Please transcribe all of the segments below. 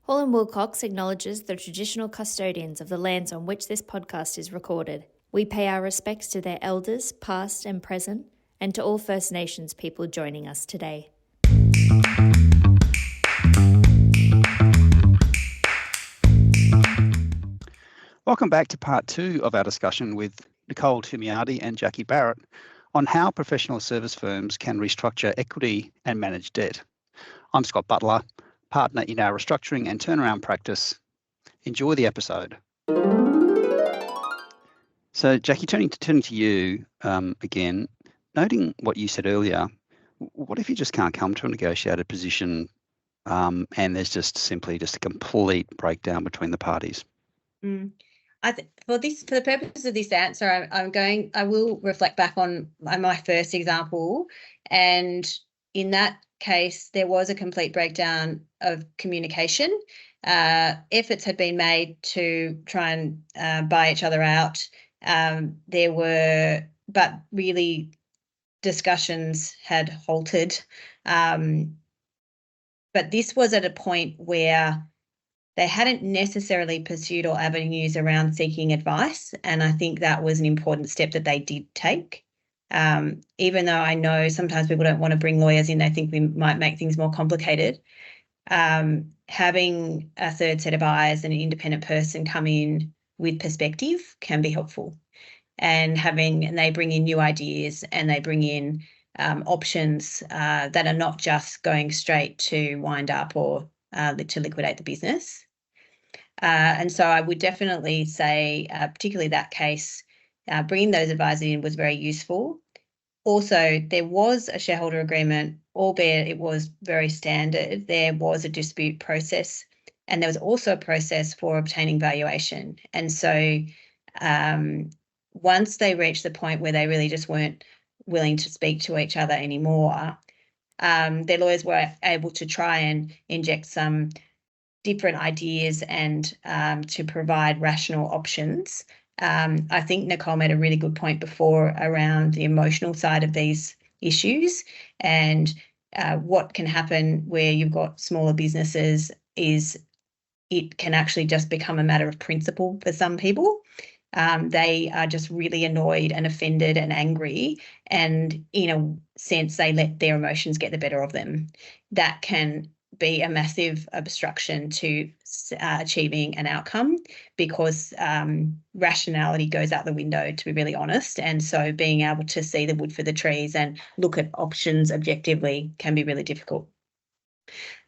Hall & Wilcox acknowledges the traditional custodians of the lands on which this podcast is recorded. We pay our respects to their elders, past and present, and to all First Nations people joining us today. Welcome back to part 2 of our discussion with Nicole Tumiardi and Jackie Barrett on how professional service firms can restructure equity and manage debt. I'm Scott Butler, partner in our restructuring and turnaround practice. Enjoy the episode. So, Jackie, turning to you again, noting what you said earlier, what if you just can't come to a negotiated position and there's just simply a complete breakdown between the parties? For the purpose of this answer, I will reflect back on my first example, and in that case, there was a complete breakdown of communication. Efforts had been made to try and buy each other out. But really, discussions had halted. But this was at a point where they hadn't necessarily pursued all avenues around seeking advice, and I think that was an important step that they did take. Even though I know sometimes people don't want to bring lawyers in, they think we might make things more complicated. Having a third set of eyes and an independent person come in with perspective can be helpful. And they bring in new ideas and they bring in options that are not just going straight to wind up or to liquidate the business. And so I would definitely say, particularly that case, bringing those advisors in was very useful. Also, there was a shareholder agreement, albeit it was very standard. There was a dispute process, and there was also a process for obtaining valuation. And so once they reached the point where they really just weren't willing to speak to each other anymore, their lawyers were able to try and inject some different ideas and to provide rational options. I think Nicole made a really good point before around the emotional side of these issues, and what can happen where you've got smaller businesses is it can actually just become a matter of principle for some people. They are just really annoyed and offended and angry, and in a sense, they let their emotions get the better of them. That can be a massive obstruction to achieving an outcome, because rationality goes out the window, to be really honest. And so being able to see the wood for the trees and look at options objectively can be really difficult.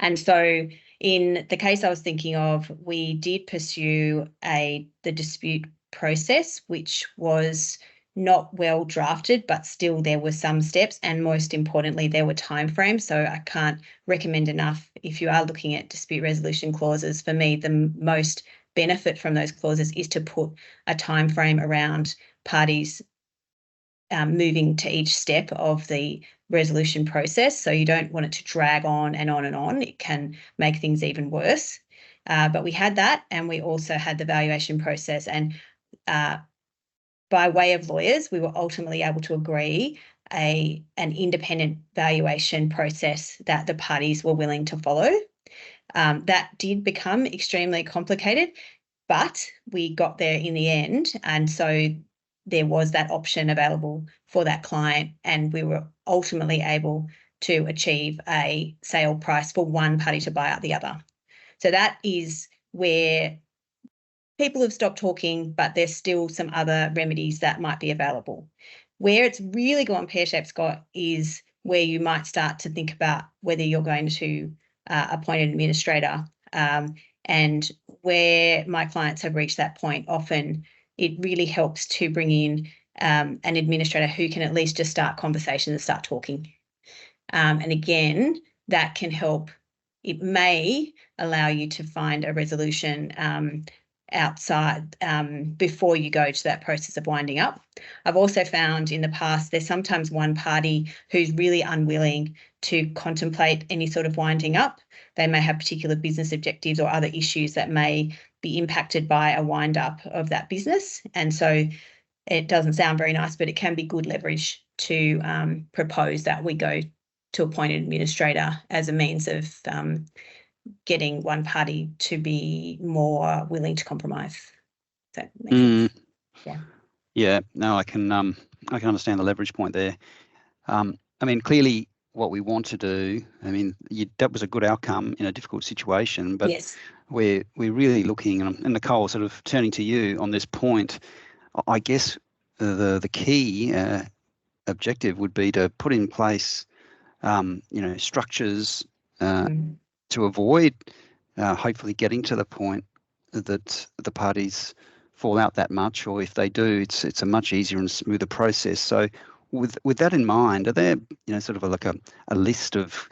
And so in the case I was thinking of, we did pursue the dispute process, which was not well drafted, but still there were some steps, and most importantly, there were timeframes. So I can't recommend enough, if you are looking at dispute resolution clauses, for me, the most benefit from those clauses is to put a timeframe around parties moving to each step of the resolution process. So you don't want it to drag on and on and on. It can make things even worse. But we had that, and we also had the valuation process. And by way of lawyers, we were ultimately able to agree an independent valuation process that the parties were willing to follow. That did become extremely complicated, but we got there in the end. And so there was that option available for that client, and we were ultimately able to achieve a sale price for one party to buy out the other. So that is where people have stopped talking, but there's still some other remedies that might be available. Where it's really gone pear-shaped, Scott, is where you might start to think about whether you're going to appoint an administrator. And where my clients have reached that point, often it really helps to bring in an administrator who can at least just start conversations and start talking. And again, that can help. It may allow you to find a resolution outside before you go to that process of winding up. I've also found in the past there's sometimes one party who's really unwilling to contemplate any sort of winding up. They may have particular business objectives or other issues that may be impacted by a wind up of that business. And so it doesn't sound very nice, but it can be good leverage to propose that we go to appoint an administrator as a means of getting one party to be more willing to compromise. Does that make sense? Yeah. Yeah. No, I can understand the leverage point there. I mean, clearly, what we want to do. I mean, that was a good outcome in a difficult situation, but Yes. we're really looking, and Nicole, sort of turning to you on this point. I guess the key objective would be to put in place, structures to avoid hopefully getting to the point that the parties fall out that much, or if they do, it's a much easier and smoother process. So with that in mind, are there sort of like a list of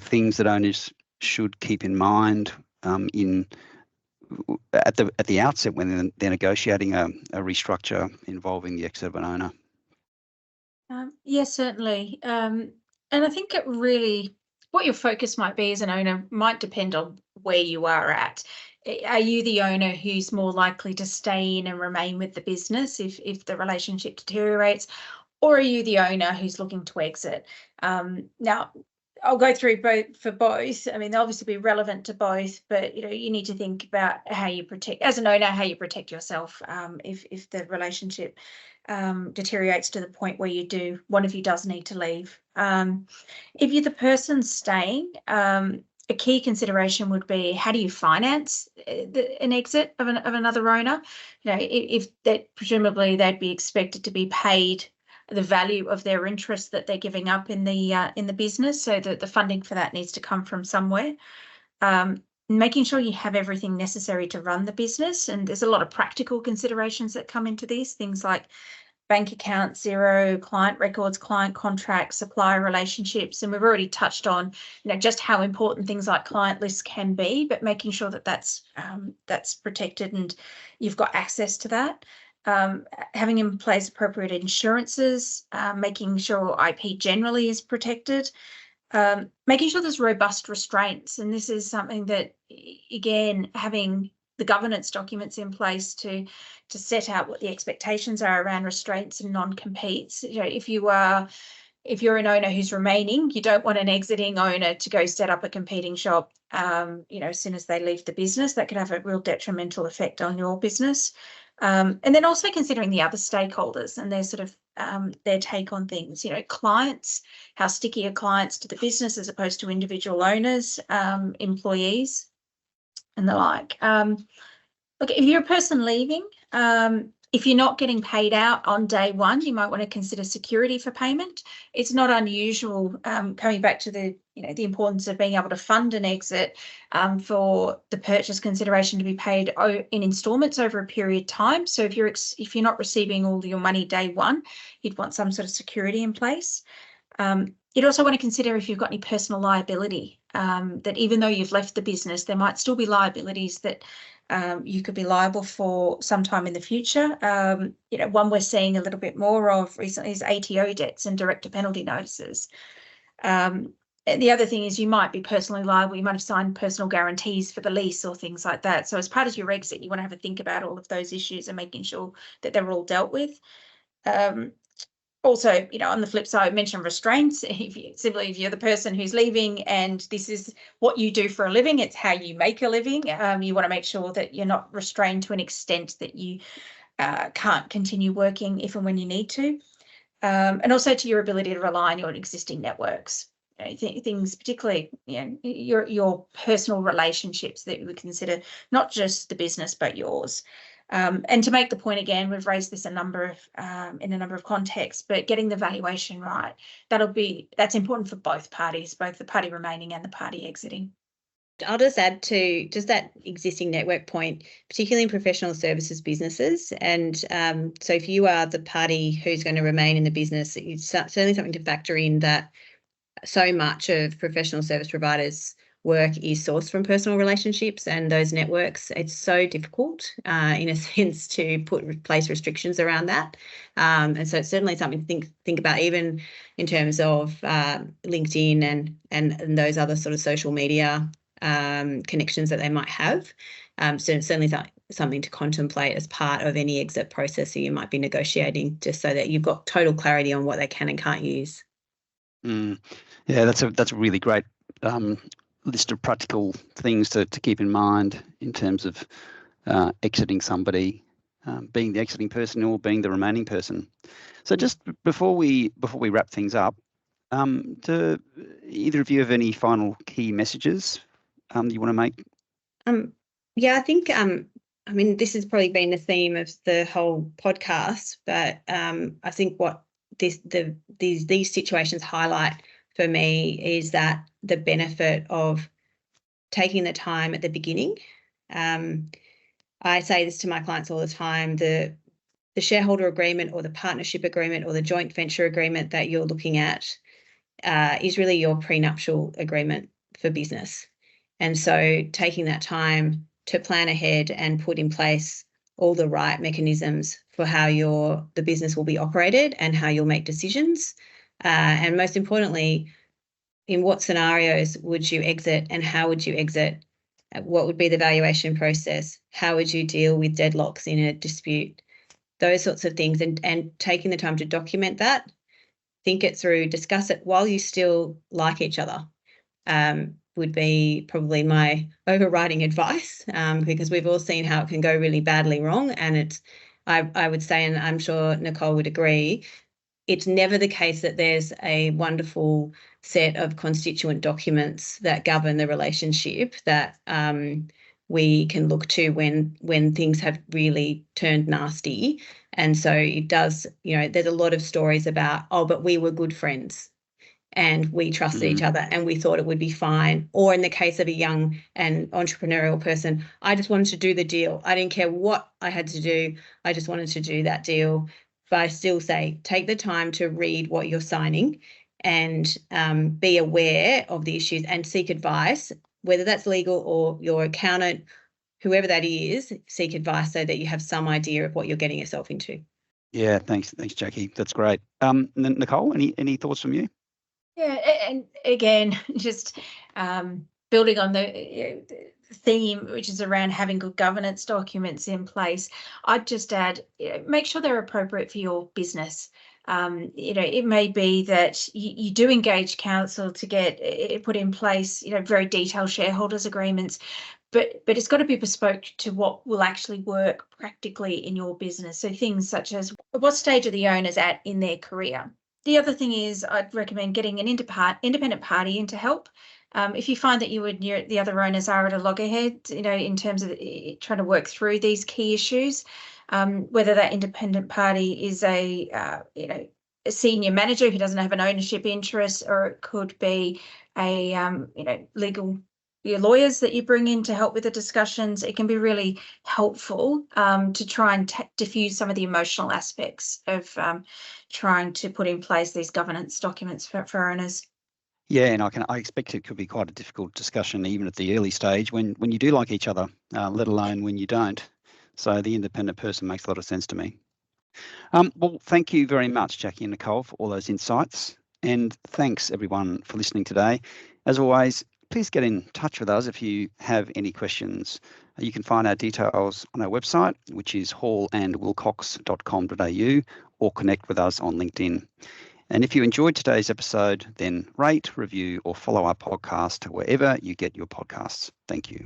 things that owners should keep in mind at the outset when they're negotiating a restructure involving the exit of an owner? Yes, certainly. And I think it really, what your focus might be as an owner might depend on where you are at. Are you the owner who's more likely to stay in and remain with the business if the relationship deteriorates, or are you the owner who's looking to exit? Now, I'll go through both for both. I mean, they'll obviously be relevant to both, but you need to think about how you protect, as an owner, how you protect yourself if the relationship deteriorates to the point where one of you does need to leave. If you're the person staying, a key consideration would be, how do you finance an exit of another owner? If that, presumably they'd be expected to be paid the value of their interest that they're giving up in the business, so that the funding for that needs to come from somewhere. Making sure you have everything necessary to run the business, and there's a lot of practical considerations that come into these things, like bank account zero, client records, client contracts, supplier relationships, and we've already touched on just how important things like client lists can be, but making sure that that's protected and you've got access to that. Having in place appropriate insurances, making sure IP generally is protected, making sure there's robust restraints. And this is something that, again, having the governance documents in place to set out what the expectations are around restraints and non-competes. If you're an owner who's remaining, you don't want an exiting owner to go set up a competing shop, as soon as they leave the business. That could have a real detrimental effect on your business. And then also considering the other stakeholders and their sort of their take on things. Clients, how sticky are clients to the business as opposed to individual owners, employees, and the like. Look, if you're a person leaving, if you're not getting paid out on day one, you might want to consider security for payment. It's not unusual, coming back to the importance of being able to fund an exit, for the purchase consideration to be paid in instalments over a period of time. So if you're not receiving all your money day one, you'd want some sort of security in place. You'd also want to consider if you've got any personal liability, that even though you've left the business, there might still be liabilities that you could be liable for sometime in the future. One we're seeing a little bit more of recently is ATO debts and director penalty notices. And the other thing is you might be personally liable. You might have signed personal guarantees for the lease or things like that. So as part of your exit, you want to have a think about all of those issues and making sure that they're all dealt with. Also, on the flip side, I mentioned restraints. If you're the person who's leaving and this is what you do for a living, it's how you make a living, you want to make sure that you're not restrained to an extent that you can't continue working if and when you need to. And also to your ability to rely on your existing networks. Things particularly, your personal relationships that you would consider, not just the business, but yours. And to make the point again, we've raised this in a number of contexts, but getting the valuation right, that's important for both parties, both the party remaining and the party exiting. I'll just add to just that existing network point, particularly in professional services businesses. And so if you are the party who's going to remain in the business, it's certainly something to factor in that so much of professional service providers' work is sourced from personal relationships and those networks. It's so difficult, in a sense, to place restrictions around that. And so it's certainly something to think about, even in terms of LinkedIn and those other sort of social media connections that they might have. So it's certainly something to contemplate as part of any exit process that you might be negotiating, just so that you've got total clarity on what they can and can't use. Yeah, that's a really great list of practical things to keep in mind in terms of exiting somebody, being the exiting person or being the remaining person. So just before we wrap things up, do either of you have any final key messages you want to make? Yeah, I think I mean, this has probably been the theme of the whole podcast, but I think what these situations highlight for me is that the benefit of taking the time at the beginning. I say this to my clients all the time: the shareholder agreement or the partnership agreement or the joint venture agreement that you're looking at is really your prenuptial agreement for business. And so taking that time to plan ahead and put in place all the right mechanisms for how the business will be operated and how you'll make decisions. And most importantly, in what scenarios would you exit and how would you exit? What would be the valuation process? How would you deal with deadlocks in a dispute? Those sorts of things, and taking the time to document that, think it through, discuss it while you still like each other, would be probably my overriding advice, because we've all seen how it can go really badly wrong. And I would say, and I'm sure Nicole would agree, it's never the case that there's a wonderful set of constituent documents that govern the relationship that we can look to when things have really turned nasty. And so it does, there's a lot of stories about, oh, but we were good friends and we trusted each other and we thought it would be fine. Or in the case of a young and entrepreneurial person, I just wanted to do the deal. I didn't care what I had to do. I just wanted to do that deal. But I still say, take the time to read what you're signing and be aware of the issues and seek advice, whether that's legal or your accountant, whoever that is, seek advice so that you have some idea of what you're getting yourself into. Yeah, thanks, Jackie. That's great. Nicole, any thoughts from you? Yeah, and again, just building on the theme, which is around having good governance documents in place, I'd just add, make sure they're appropriate for your business. It may be that you do engage counsel to get it put in place, very detailed shareholders agreements, but it's got to be bespoke to what will actually work practically in your business. So things such as what stage are the owners at in their career? The other thing is I'd recommend getting an independent party in to help. If you find that you and the other owners are at a loggerhead, in terms of trying to work through these key issues, whether that independent party is a senior manager who doesn't have an ownership interest, or it could be a legal your lawyers that you bring in to help with the discussions, it can be really helpful to try and diffuse some of the emotional aspects of trying to put in place these governance documents for owners. Yeah, and I expect it could be quite a difficult discussion even at the early stage when you do like each other, let alone when you don't. So the independent person makes a lot of sense to me. Well, thank you very much, Jackie and Nicole, for all those insights. And thanks everyone for listening today. As always, please get in touch with us if you have any questions. You can find our details on our website, which is hallandwilcox.com.au, or connect with us on LinkedIn. And if you enjoyed today's episode, then rate, review, or follow our podcast wherever you get your podcasts. Thank you.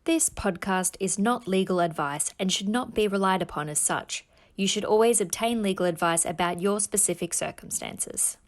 This podcast is not legal advice and should not be relied upon as such. You should always obtain legal advice about your specific circumstances.